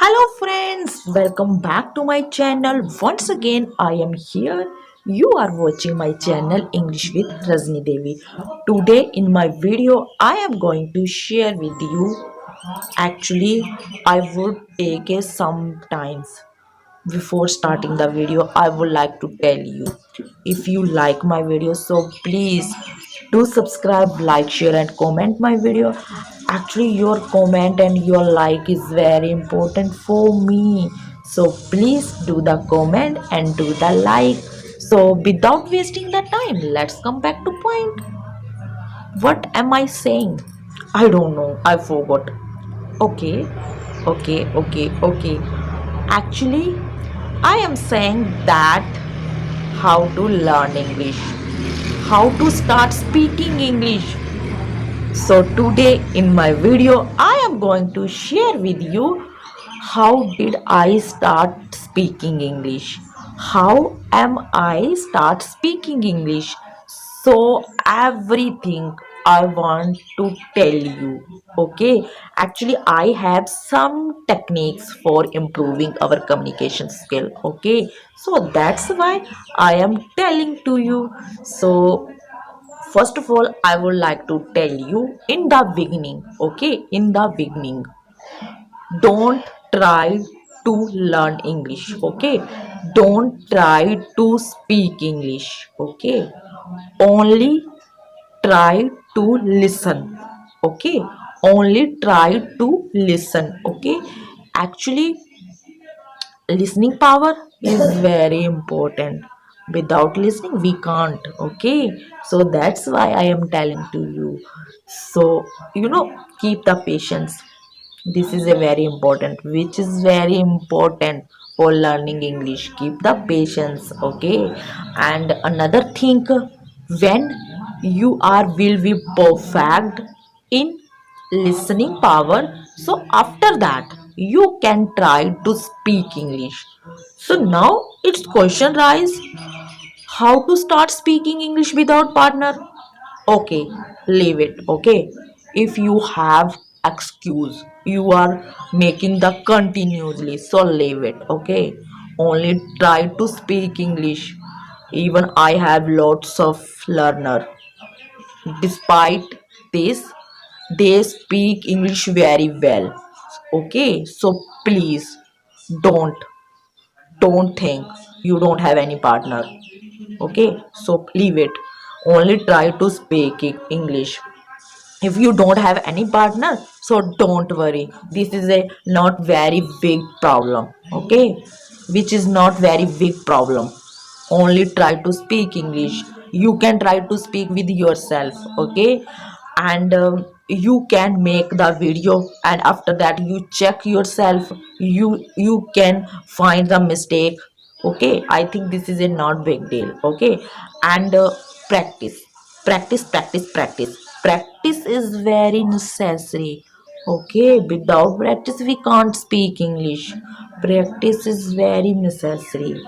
Hello friends, welcome back to my channel. Once again, I am here. You are watching my channel English with Rajni Devi. Today in my video, I am going to share with you. Actually, I would take some times before starting the video. I would like to tell you, if you like my video, so please do subscribe, like, share and comment my video. Actually, your comment and your like is very important for me, so please do the comment and do the like. So without wasting the time, let's come back to point. What am I saying? I don't know, I forgot. Okay, okay. Actually, I am saying that how to learn English, how to start speaking English. So today in my video, I am going to share with you how did I start speaking English? How am I start speaking English? So everything I want to tell you. Okay, actually I have some techniques for improving our communication skill. Okay, so that's why I am telling to you. So first of all, I would like to tell you in the beginning. Okay, in the beginning, don't try to learn English. Okay, don't try to speak English. Okay, only try to listen. Okay, only try to listen. Okay, actually listening power is very important. Without listening we can't. Okay, so that's why I am telling to you. So keep the patience. This is a very important, which is very important for learning English. Keep the patience. Okay, and another thing, when you are will be perfect in listening power, so after that you can try to speak English. So now it's question rise, how to start speaking English without partner. Okay, leave it. Okay, if you have excuse, you are making the continuously, so leave it. Okay, only try to speak English. Even I have lots of learner. Despite this, they speak English very well. Okay, so please don't don't think you don't have any partner. Okay, so leave it. Only try to speak English. If you don't have any partner, so don't worry, this is a not very big problem. Okay, which is not very big problem. Only try to speak English. You can try to speak with yourself. Okay, and you can make the video, and after that you check yourself. You can find the mistake. Okay, I think this is a not big deal. Okay, and practice, practice is very necessary. Okay, without practice we can't speak English. Practice is very necessary.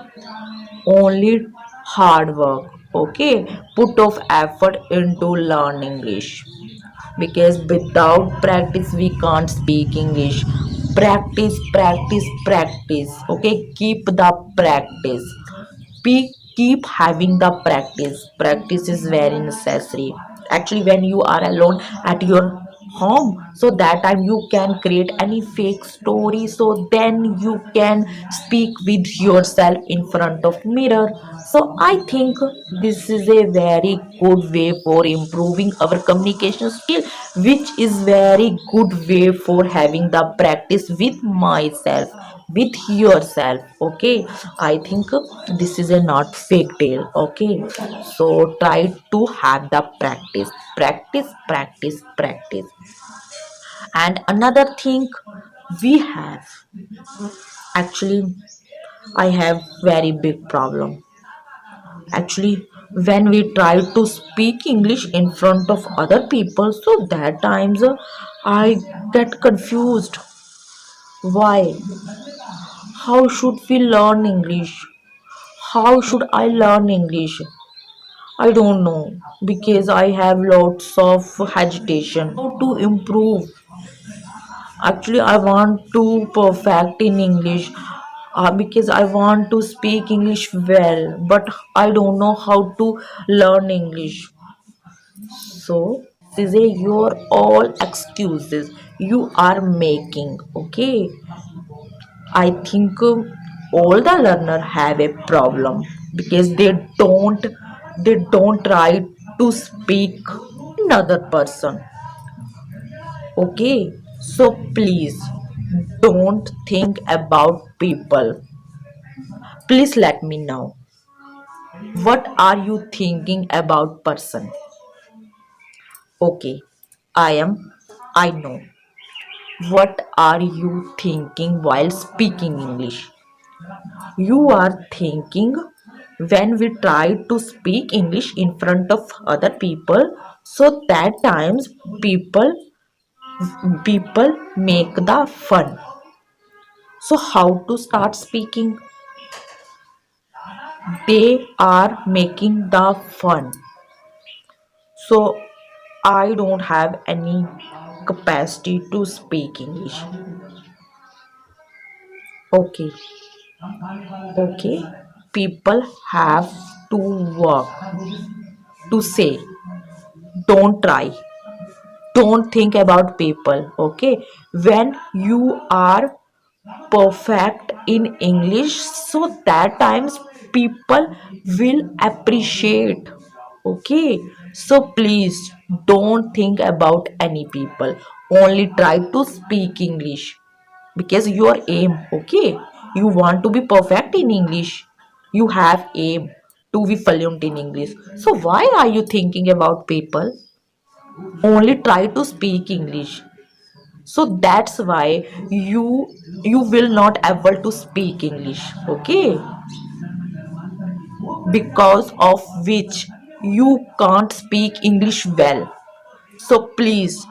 Only hard work. Okay, put of effort into learn English, because without practice we can't speak English. Practice. Okay, keep the practice. Keep having the practice. Practice is very necessary. Actually, when you are alone at your home, so that time you can create any fake story, so then you can speak with yourself in front of mirror. So I think this is a very good way for improving our communication skill, which is very good way for having the practice with myself, with yourself. Okay, I think this is a not fake tale. Okay, so try to have the practice. And another thing we have, actually I have very big problem. Actually, when we try to speak English in front of other people, so that times I get confused. Why? How should we learn English? How should I learn English? I don't know, because I have lots of hesitation. How to improve? Actually, I want to perfect in English because I want to speak English well, but I don't know how to learn English. So this is a your all excuses you are making. Okay, I think all the learner have a problem because they don't try to speak another person. Okay, so please don't think about people. Please let me know what are you thinking about person. Okay, I know what are you thinking while speaking English. You are thinking when we try to speak English in front of other people, so that times people make the fun. So how to start speaking? They are making the fun. So I don't have any capacity to speak English. Okay, okay. People have to work to say. Don't try. Don't think about people. Okay. When you are perfect in English, so that times people will appreciate. Okay, so please don't think about any people, only try to speak English because your aim. Okay, you want to be perfect in English, you have aim to be fluent in English, so why are you thinking about people? Only try to speak English, so that's why you will not able to speak English. Okay, because of which you can't speak English well. So please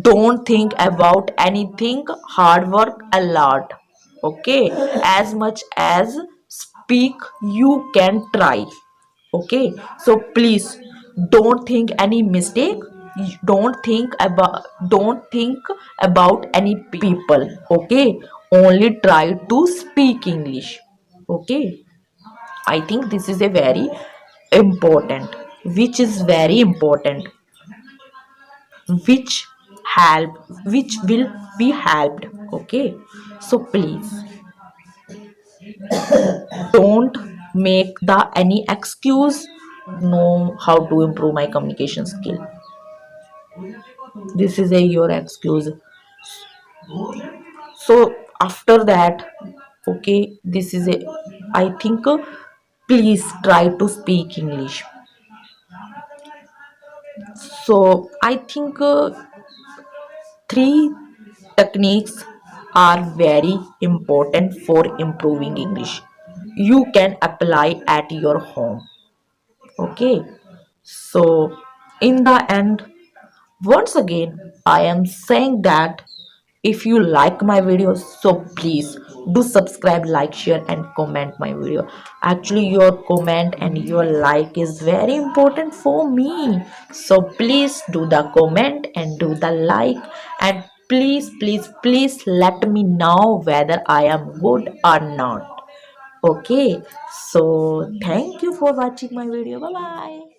don't think about anything, hard work a lot. Okay, as much as speak you can try. Okay, so please don't think any mistake, don't think about any people. Okay, only try to speak English. Okay, I think this is a very important, which is very important, which help, which will be helped. Okay, so please don't make the any excuse. Know how to improve my communication skill, this is a your excuse. So after that, okay, this is a, I think please try to speak English. So I think three techniques are very important for improving English. You can apply at your home. Okay. So in the end, once again, I am saying that if you like my videos, so please do subscribe, like, share, and comment my video. Actually, your comment and your like is very important for me. So please do the comment and do the like, and please, please, please let me know whether I am good or not. Okay. So thank you for watching my video. Bye bye.